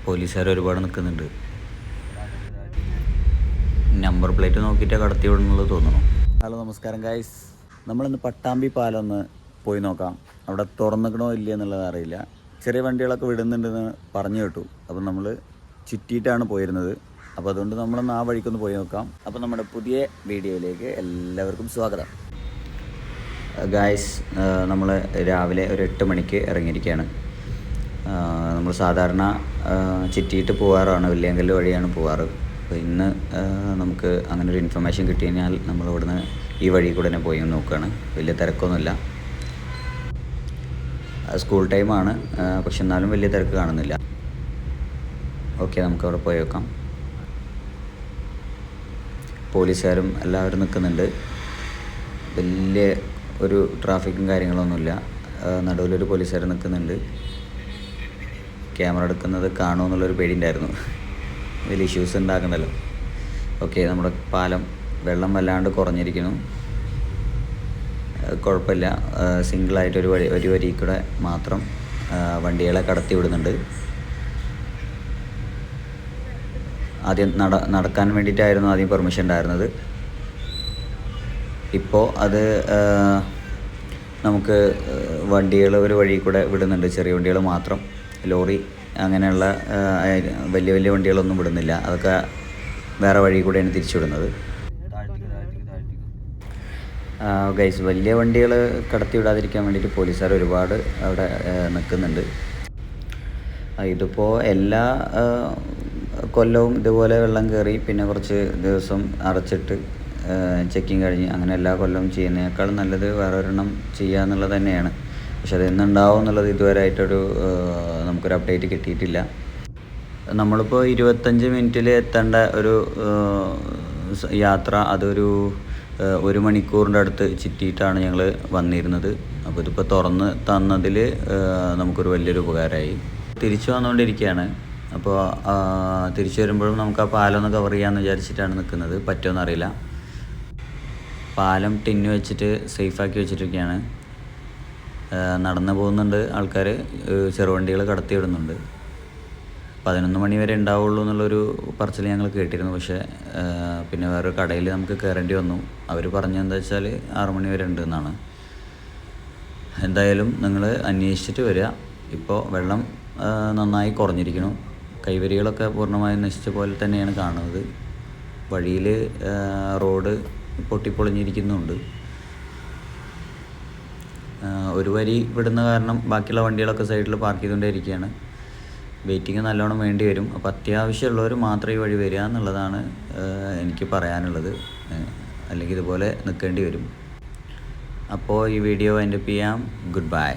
പോലീസുകാർ ഒരുപാട് നിൽക്കുന്നുണ്ട്. നമ്പർ പ്ലേറ്റ് നോക്കിയിട്ട് കടത്തി വിടുന്നുള്ളത് തോന്നുന്നു. ഹലോ, നമസ്കാരം ഗൈസ്. നമ്മളിന്ന് പട്ടാമ്പി പാലം ഒന്ന് പോയി നോക്കാം. അവിടെ തുറന്നിക്കണോ ഇല്ല എന്നുള്ളത് അറിയില്ല. ചെറിയ വണ്ടികളൊക്കെ വിടുന്നുണ്ടെന്ന് പറഞ്ഞു കേട്ടു. അപ്പം നമ്മൾ ചുറ്റിയിട്ടാണ് പോയിരുന്നത്. അപ്പോൾ അതുകൊണ്ട് നമ്മളൊന്ന് ആ വഴിക്കൊന്ന് പോയി നോക്കാം. അപ്പോൾ നമ്മുടെ പുതിയ വീഡിയോയിലേക്ക് എല്ലാവർക്കും സ്വാഗതം. ഗായ്സ്, നമ്മൾ രാവിലെ ഒരു 8 മണിക്ക് ഇറങ്ങിയിരിക്കുകയാണ്. നമ്മൾ സാധാരണ ചുറ്റിയിട്ട് പോകാറാണ്, വെള്ളിയാങ്കല്ല് വഴിയാണ് പോകാറ്. അപ്പോൾ ഇന്ന് നമുക്ക് അങ്ങനെ ഒരു ഇൻഫർമേഷൻ കിട്ടി കഴിഞ്ഞാൽ നമ്മൾ ഇവിടുന്ന് ഈ വഴി കൂടെ തന്നെ പോയി നോക്കുകയാണ്. വലിയ തിരക്കൊന്നുമില്ല, സ്കൂൾ ടൈമാണ്, പക്ഷെ എന്നാലും വലിയ തിരക്ക് കാണുന്നില്ല. ഓക്കെ, നമുക്ക് അവിടെ പോയി നോക്കാം. പോലീസുകാരും എല്ലാവരും നിൽക്കുന്നുണ്ട്. വലിയ ഒരു ട്രാഫിക്കും കാര്യങ്ങളൊന്നുമില്ല. നടുവിലൊരു പോലീസുകാർ നിൽക്കുന്നുണ്ട്. ക്യാമറ എടുക്കുന്നത് കാണുമെന്നുള്ളൊരു പേടിയുണ്ടായിരുന്നു. വലിയ ഇഷ്യൂസ് ഉണ്ടാക്കണ്ടല്ലോ. ഓക്കെ, നമ്മുടെ പാലം വെള്ളം വല്ലാണ്ട് കുറഞ്ഞിരിക്കുന്നു. കുഴപ്പമില്ല, സിംഗിളായിട്ട് ഒരു വരി കൂടെ മാത്രം വണ്ടികളെ കടത്തി വിടുന്നുണ്ട്. ആദ്യം നടക്കാൻ വേണ്ടിയിട്ടായിരുന്നു ആദ്യം പെർമിഷൻ ഉണ്ടായിരുന്നത്. ഇപ്പോൾ അത് നമുക്ക് വണ്ടികൾ ഒരു വഴി കൂടെ വിടുന്നുണ്ട്. ചെറിയ വണ്ടികൾ മാത്രം, ലോറി അങ്ങനെയുള്ള വലിയ വലിയ വണ്ടികളൊന്നും വിടുന്നില്ല. അതൊക്കെ വേറെ വഴി കൂടെയാണ് തിരിച്ചു വിടുന്നത്. ഗൈസ്, വലിയ വണ്ടികൾ കടത്തി വിടാതിരിക്കാൻ വേണ്ടിയിട്ട് പോലീസുകാർ ഒരുപാട് അവിടെ നിൽക്കുന്നുണ്ട്. ഇതിപ്പോൾ എല്ലാ കൊല്ലവും ഇതുപോലെ വെള്ളം കയറി പിന്നെ കുറച്ച് ദിവസം അടച്ചിട്ട് ചെക്കിങ് കഴിഞ്ഞ് അങ്ങനെ എല്ലാ കൊല്ലവും ചെയ്യുന്നതിനേക്കാളും നല്ലത് വേറെ ഒരെണ്ണം ചെയ്യുക എന്നുള്ളത് തന്നെയാണ്. പക്ഷെ അത് എന്നുണ്ടാവും എന്നുള്ളത് ഇതുവരെ ആയിട്ടൊരു നമുക്കൊരു അപ്ഡേറ്റ് കിട്ടിയിട്ടില്ല. നമ്മളിപ്പോൾ 25 മിനിറ്റിൽ എത്തേണ്ട ഒരു യാത്ര അതൊരു 1 മണിക്കൂറിൻ്റെ അടുത്ത് ചുറ്റിയിട്ടാണ് ഞങ്ങൾ വന്നിരുന്നത്. അപ്പോൾ ഇതിപ്പോൾ തുറന്ന് തന്നതിൽ നമുക്കൊരു വലിയൊരു ഉപകാരമായി. തിരിച്ചു വന്നുകൊണ്ടിരിക്കുകയാണ്. അപ്പോൾ തിരിച്ചു വരുമ്പോഴും നമുക്ക് ആ പാലം ഒന്ന് കവർ ചെയ്യാമെന്ന് വിചാരിച്ചിട്ടാണ് നിൽക്കുന്നത്. പറ്റുമെന്നറിയില്ല. പാലം ടിന്ന് വെച്ചിട്ട് സേഫാക്കി വെച്ചിട്ടൊക്കെയാണ്. നടന്നു പോകുന്നുണ്ട് ആൾക്കാർ, ചെറുവണ്ടികൾ കടത്തി വിടുന്നുണ്ട്. 11 മണി വരെ ഉണ്ടാവുള്ളൂ എന്നുള്ളൊരു പറച്ചിൽ ഞങ്ങൾ കേട്ടിരുന്നു. പക്ഷേ പിന്നെ വേറൊരു കടയിൽ നമുക്ക് കയറേണ്ടി വന്നു. അവർ പറഞ്ഞതെന്താ വെച്ചാൽ 6 മണി വരെ ഉണ്ട് എന്നാണ്. എന്തായാലും നിങ്ങൾ അന്വേഷിച്ചിട്ട് വരിക. ഇപ്പോൾ വെള്ളം നന്നായി കുറഞ്ഞിരിക്കുന്നു. കൈവരികളൊക്കെ പൂർണ്ണമായും നശിച്ച പോലെ തന്നെയാണ് കാണുന്നത്. വഴിയിൽ റോഡ് പൊട്ടിപ്പൊളിഞ്ഞിരിക്കുന്നുണ്ട്. ഒരു വരി വിടുന്ന കാരണം ബാക്കിയുള്ള വണ്ടികളൊക്കെ സൈഡിൽ പാർക്ക് ചെയ്തുകൊണ്ടേയിരിക്കുകയാണ്. വെയിറ്റിംഗ് നല്ലോണം വേണ്ടി വരും. അപ്പോൾ അത്യാവശ്യമുള്ളവർ മാത്രം ഈ വഴി വരിക എന്നുള്ളതാണ് എനിക്ക് പറയാനുള്ളത്. അല്ലെങ്കിൽ ഇതുപോലെ നിൽക്കേണ്ടി വരും. അപ്പോൾ ഈ വീഡിയോ വൈൻഡപ്പ് ചെയ്യാം. Good bye.